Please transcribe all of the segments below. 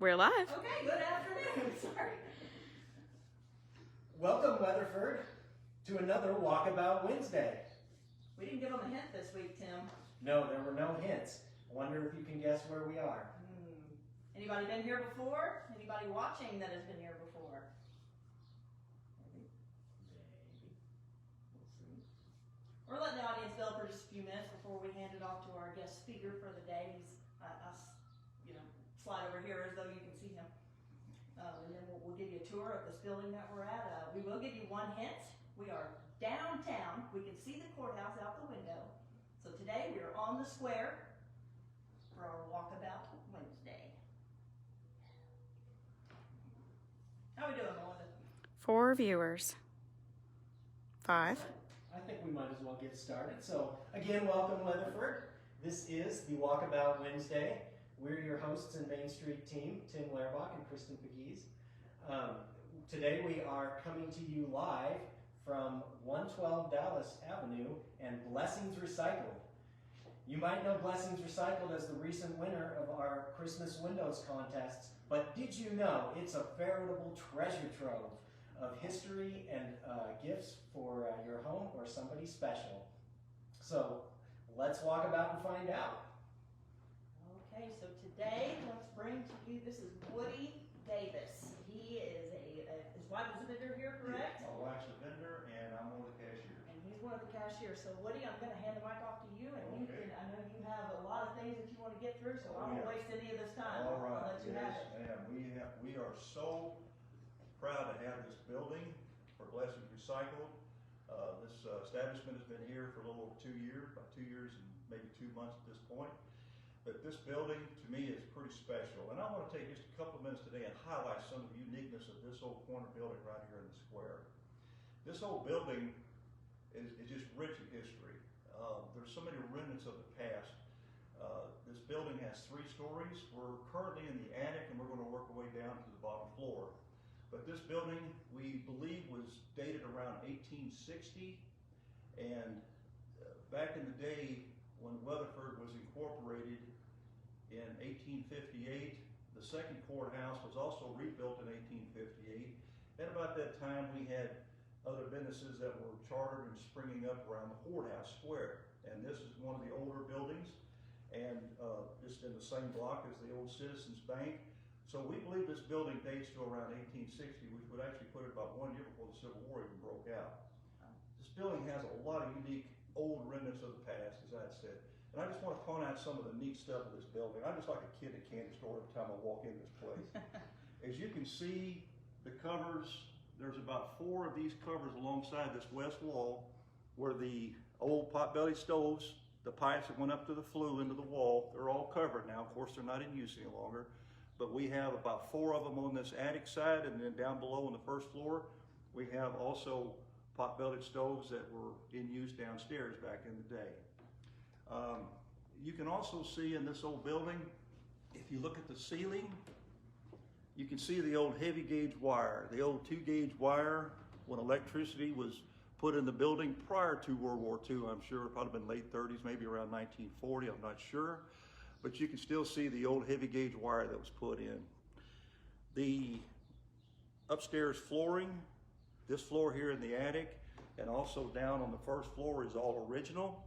We're live. Okay, good afternoon. Sorry. Welcome, Weatherford, to another Walkabout Wednesday. We didn't give them a hint this week, Tim. No, there were no hints. Wonder if you can guess where we are. Anybody been here before? Anybody watching that has been here before? Maybe. We'll see. We're letting the audience go for just a few minutes before we hand it off to our guest speaker for the day. He's, slide over here as though you can see him. And then we'll give you a tour of this building that we're at. We will give you one hint. We are downtown. We can see the courthouse out the window. So today we are on the square for our Walkabout Wednesday. How we doing, Melinda? 4 viewers. 5. I think we might as well get started. So, again, welcome, Weatherford. This is the Walkabout Wednesday. We're your hosts and Main Street team, Tim Lairbach and Kristen Pegues. Today we are coming to you live from 112 Dallas Avenue and Blessings Recycled. You might know Blessings Recycled as the recent winner of our Christmas Windows contests, but did you know it's a veritable treasure trove of history and gifts for your home or somebody special. So let's walk about and find out. Okay, so today let's bring to you, this is Woody Davis. He is his wife is a vendor here, correct? My wife's a vendor and I'm one of the cashiers. And he's one of the cashiers. So Woody, I'm going to hand the mic off to you, and you can, I know you have a lot of things that you want to get through, so I won't waste any of this time. All right, I'll let you have yes, it. ma'am. We are so proud to have this building for Blessings Recycled. This establishment has been here for a little over 2 years, about 2 years and maybe 2 months at this point. But this building, to me, is pretty special. And I want to take just a couple of minutes today and highlight some of the uniqueness of this old corner building right here in the square. This old building is just rich in history. There's so many remnants of the past. This building has 3 stories. We're currently in the attic and we're going to work our way down to the bottom floor. But this building, we believe, was dated around 1860. And back in the day when Weatherford was incorporated in 1858, the second courthouse was also rebuilt in 1858. And about that time, we had other businesses that were chartered and springing up around the courthouse square. And this is one of the older buildings, and just in the same block as the old Citizens Bank. So we believe this building dates to around 1860, which would actually put it about 1 year before the Civil War even broke out. This building has a lot of unique old remnants of the past, as I said. And I just want to point out some of the neat stuff of this building. I'm just like a kid at a candy store every time I walk in this place. As you can see, the covers, there's about 4 of these covers alongside this west wall where the old potbelly stoves, the pipes that went up to the flue into the wall, they're all covered now. Of course, they're not in use any longer. But we have about 4 of them on this attic side, and then down below on the first floor, we have also pot-bellied stoves that were in use downstairs back in the day. You can also see in this old building, if you look at the ceiling, you can see the old heavy gauge wire, the old 2-gauge wire when electricity was put in the building prior to World War II. I'm sure it probably been late 30s, maybe around 1940, I'm not sure. But you can still see the old heavy gauge wire that was put in. The upstairs flooring, this floor here in the attic, and also down on the first floor is all original.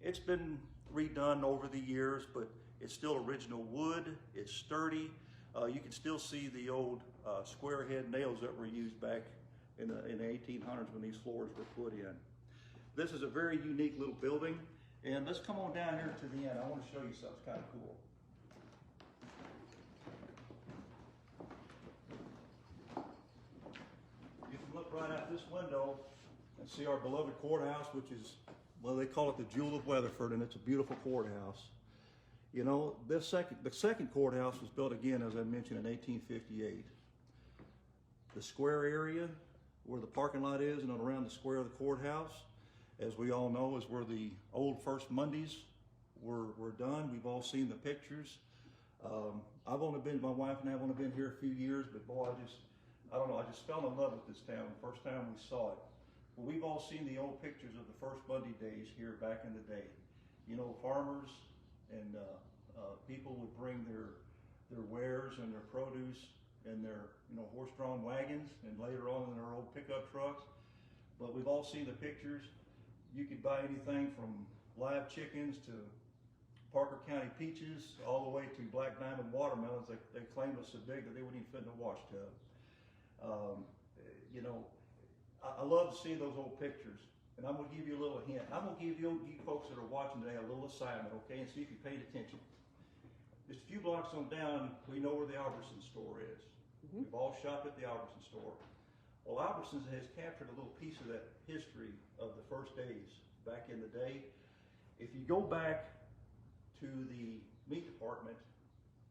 It's been redone over the years, but it's still original wood, it's sturdy. You can still see the old square head nails that were used back in the 1800s when these floors were put in. This is a very unique little building. And let's come on down here to the end. I want to show you something kind of cool. You can look right out this window and see our beloved courthouse, which is, well, they call it the Jewel of Weatherford, and it's a beautiful courthouse. You know, the second courthouse was built again, as I mentioned, in 1858. The square area where the parking lot is and around the square of the courthouse, as we all know, is where the old First Mondays were done. We've all seen the pictures. My wife and I have only been here a few years, but boy, I don't know, I just fell in love with this town the first time we saw it. Well, we've all seen the old pictures of the First Monday days here back in the day. You know, farmers and people would bring their their wares and their produce and their, horse-drawn wagons, and later on in their old pickup trucks. But we've all seen the pictures. You could buy anything from live chickens to Parker County peaches, all the way to Black Diamond watermelons. They claim was so big that they wouldn't even fit in a wash tub. I love to see those old pictures, and I'm gonna give you a little hint. I'm gonna give you folks that are watching today a little assignment, okay, and see if you paid attention. Just a few blocks on down, we know where the Albertson store is. We've all shopped at the Albertson store. Well, Albertsons has captured a little piece of that history of the first days back in the day. If you go back to the meat department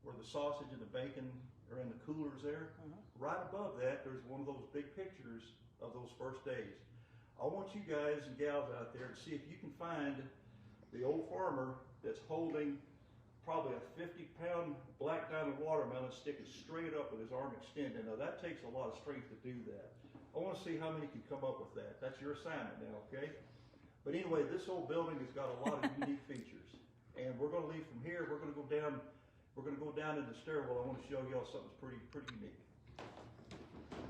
where the sausage and the bacon are in the coolers there, right above that there's one of those big pictures of those first days. I want you guys and gals out there to see if you can find the old farmer that's holding probably a 50-pound Black Diamond watermelon sticking straight up with his arm extended. Now that takes a lot of strength to do that. I want to see how many can come up with that. That's your assignment now, okay? But anyway, this old building has got a lot of unique features. And we're going to leave from here. We're going to go down. We're going to go down in the stairwell. I want to show y'all something pretty unique.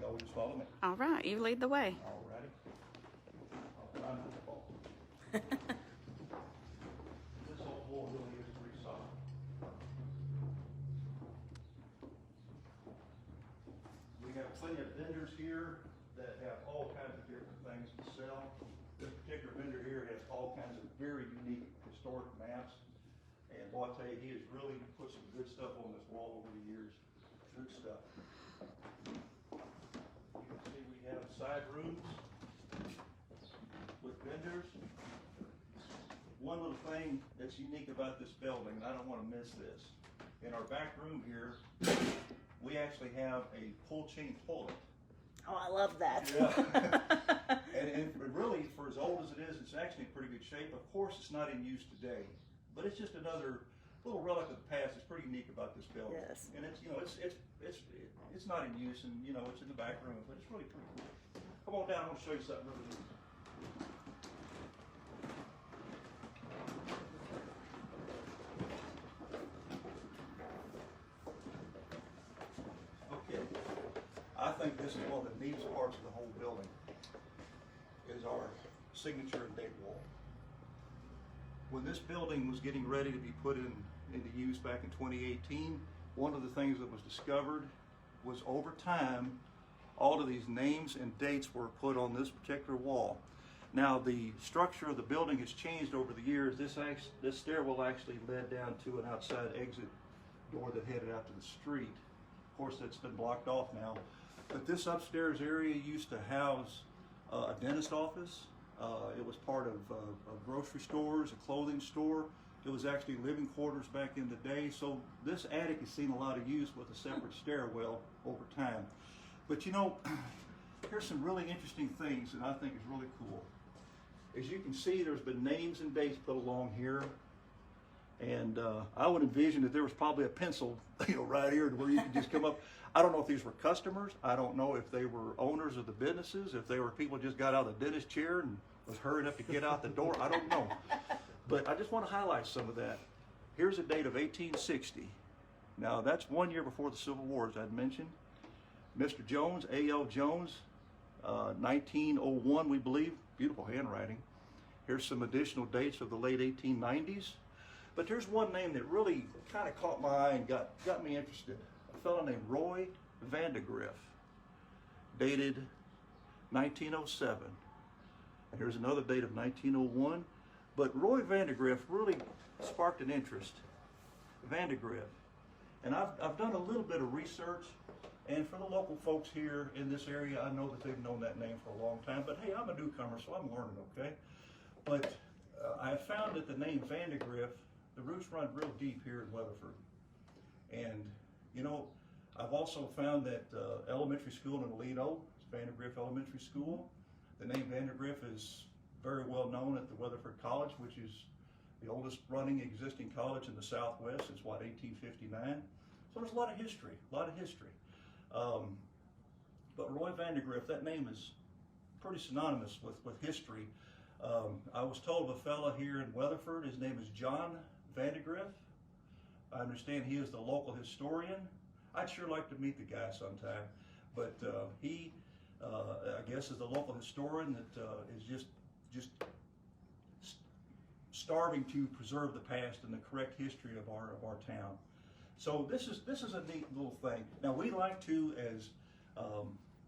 Y'all just follow me. All right, you lead the way. All righty. I'll try not to fall. This old floor really is pretty solid. We have plenty of vendors here that have all kinds of different things to sell. This particular vendor here has all kinds of very unique historic maps. And boy, I tell you, he has really put some good stuff on this wall over the years. Good stuff. You can see we have side rooms with vendors. One little thing that's unique about this building, and I don't want to miss this, in our back room here, we actually have a pull chain toilet. Oh, I love that. Yeah. and really, for as old as it is, it's actually in pretty good shape. Of course, it's not in use today, but it's just another little relic of the past. It's pretty unique about this building. Yes. And it's it's not in use, and it's in the back room, but it's really pretty cool. Come on down. I want to show you something really neat. Okay. I think this is one of the neatest parts of the whole building, is our signature and date wall. When this building was getting ready to be put into use back in 2018, one of the things that was discovered was over time, all of these names and dates were put on this particular wall. Now the structure of the building has changed over the years. This stairwell actually led down to an outside exit door that headed out to the street. Of course, that's been blocked off now. But this upstairs area used to house a dentist office. It was part of grocery stores, a clothing store. It was actually living quarters back in the day. So this attic has seen a lot of use with a separate stairwell over time. But here's some really interesting things that I think is really cool. As you can see, there's been names and dates put along here. And I would envision that there was probably a pencil, right here to where you could just come up. I don't know if these were customers. I don't know if they were owners of the businesses, if they were people just got out of the dentist chair and was hurrying up to get out the door. I don't know. But I just want to highlight some of that. Here's a date of 1860. Now that's 1 year before the Civil War, as I'd mentioned. Mr. Jones, A.L. Jones, 1901, we believe. Beautiful handwriting. Here's some additional dates of the late 1890s. But there's one name that really kind of caught my eye and got me interested. A fellow named Roy Vandegrift, dated 1907. And here's another date of 1901. But Roy Vandegrift really sparked an interest. Vandegrift. And I've done a little bit of research, and for the local folks here in this area, I know that they've known that name for a long time. But hey, I'm a newcomer, so I'm learning, okay? But I found that the name Vandegrift, the roots run real deep here in Weatherford. And, I've also found that elementary school in Alito, Vandegrift Elementary School. The name Vandegrift is very well known at the Weatherford College, which is the oldest running existing college in the Southwest since, 1859. So there's a lot of history, But Roy Vandegrift, that name is pretty synonymous with history. I was told of a fellow here in Weatherford, his name is John Vandegrift. I understand he is the local historian. I'd sure like to meet the guy sometime, but he, I guess, is the local historian that is just starving to preserve the past and the correct history of our town. So this is a neat little thing. Now we like to, as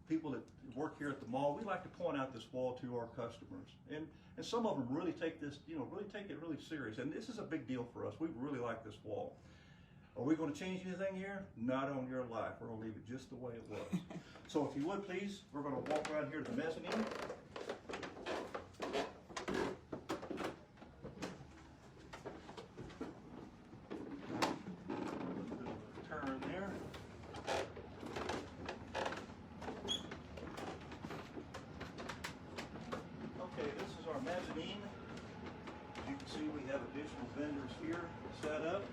people that work here at the mall, we like to point out this wall to our customers, and some of them really take this, really take it really serious. And this is a big deal for us. We really like this wall. Are we going to change anything here? Not on your life. We're going to leave it just the way it was. So if you would please, we're going to walk around here to the mezzanine. Turn there. Okay, this is our mezzanine. As you can see, we have additional vendors here set up.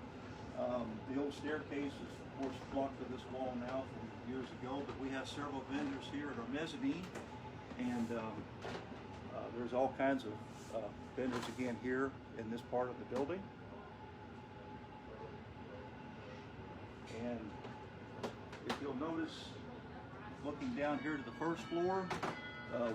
The old staircase is, of course, blocked to this wall now from years ago, but we have several vendors here at our mezzanine, and there's all kinds of vendors again here in this part of the building. And if you'll notice, looking down here to the first floor,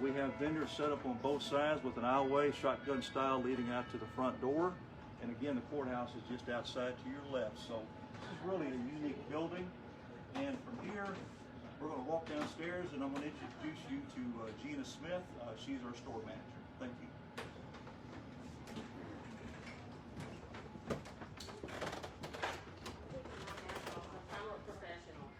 we have vendors set up on both sides with an aisleway, shotgun style, leading out to the front door. And again, the courthouse is just outside to your left. So this is really a unique building. And from here, we're going to walk downstairs, and I'm going to introduce you to Gina Smith. She's our store manager. Thank you. I'm a professional.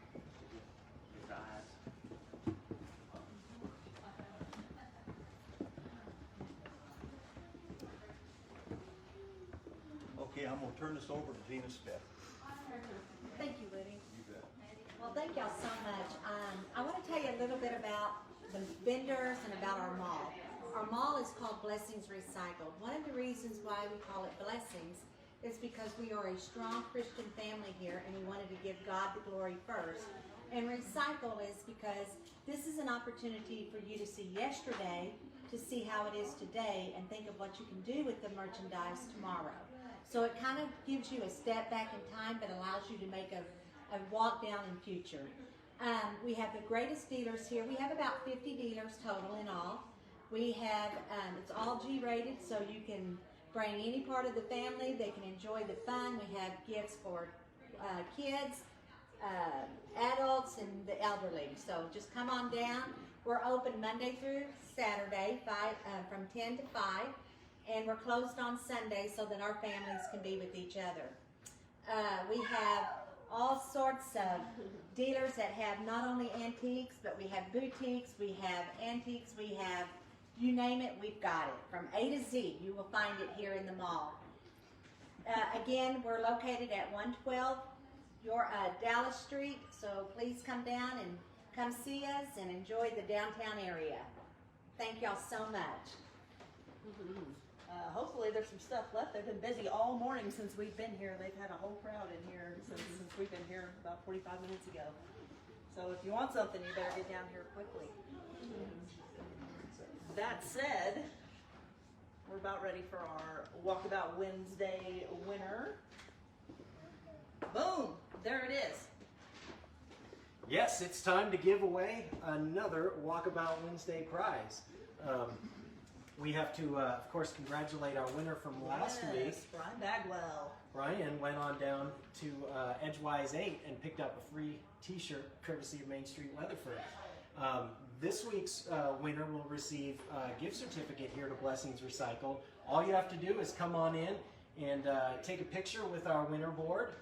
Okay, I'm going to turn this over to Gina Smith. Thank you, Woody. You bet. Well, thank y'all so much. I want to tell you a little bit about the vendors and about our mall. Our mall is called Blessings Recycled. One of the reasons why we call it Blessings is because we are a strong Christian family here, and we wanted to give God the glory first. And recycle is because this is an opportunity for you to see yesterday, to see how it is today, and think of what you can do with the merchandise tomorrow. So it kind of gives you a step back in time, but allows you to make a walk down in future. We have the greatest dealers here. We have about 50 dealers total in all. We have, it's all G-rated, so you can bring any part of the family. They can enjoy the fun. We have gifts for kids, adults, and the elderly. So just come on down. We're open Monday through Saturday, from 10 to 5. And we're closed on Sunday so that our families can be with each other. We have all sorts of dealers that have not only antiques, but we have boutiques, we have antiques, we have, you name it, we've got it. From A to Z, you will find it here in the mall. Again, we're located at 112 Dallas Street, so please come down and come see us and enjoy the downtown area. Thank y'all so much. Hopefully there's some stuff left. They've been busy all morning since we've been here. They've had a whole crowd in here since we've been here about 45 minutes ago. So if you want something, you better get down here quickly. That said, we're about ready for our Walkabout Wednesday winner. Boom! There it is. Yes, it's time to give away another Walkabout Wednesday prize. We have to, of course, congratulate our winner from last week. Brian Bagwell. Brian went on down to Edgewise 8 and picked up a free t-shirt courtesy of Main Street Weatherford. This week's winner will receive a gift certificate here to Blessings Recycled. All you have to do is come on in and take a picture with our winner board,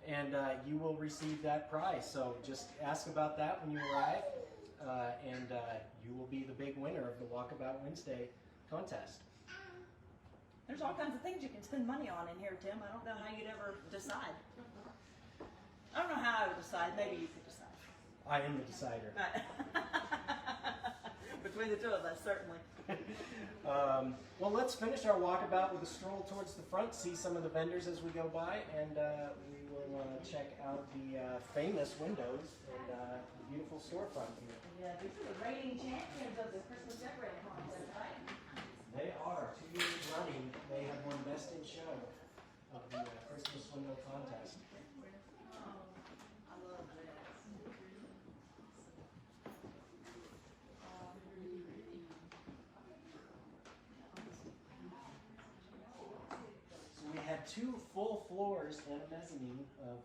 and you will receive that prize. So just ask about that when you arrive, and you will be the big winner of the Walkabout Wednesday contest. There's all kinds of things you can spend money on in here, Tim. I don't know how you'd ever decide. I don't know how I would decide. Maybe you could decide. I am the decider. Between the two of us, certainly. Well, let's finish our walkabout with a stroll towards the front, see some of the vendors as we go by, and we will check out the famous windows and the beautiful storefront here. Yeah, these are the reigning champions of the Christmas decorating contest, right? They are. 2 years running, they have won Best in Show of the Christmas Window Contest. 2 full floors and a mezzanine of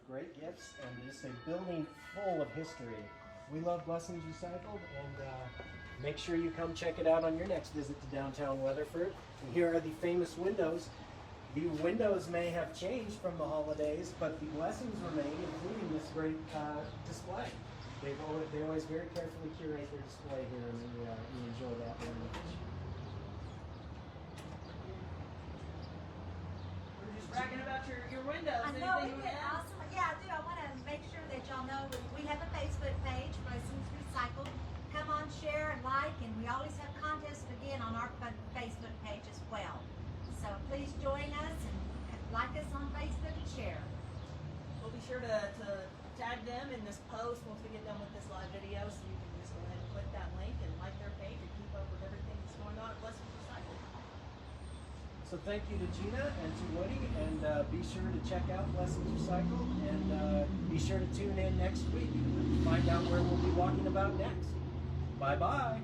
great gifts, and just a building full of history. We love Blessings Recycled, and make sure you come check it out on your next visit to downtown Weatherford. And here are the famous windows. The windows may have changed from the holidays, but the blessings remain, including this great display. They always very carefully curate their display here, and we enjoy that very much. We're just bragging about your windows. I know, Anything isn't it add? awesome? Yeah, I do. I want to make sure that y'all know we have a Facebook page, Blessings Recycled. Come on, share and like, and we always have contests again on our Facebook page as well. So please join us and like us on Facebook and share. We'll be sure to tag them in this post once we get done with this live video, so you can just go ahead and click that link and like their page and keep up with everything that's going on at Blessings Recycled. So thank you to Gina and to Woody, and be sure to check out Blessings Recycled, and be sure to tune in next week to find out where we'll be walking about next. Bye-bye.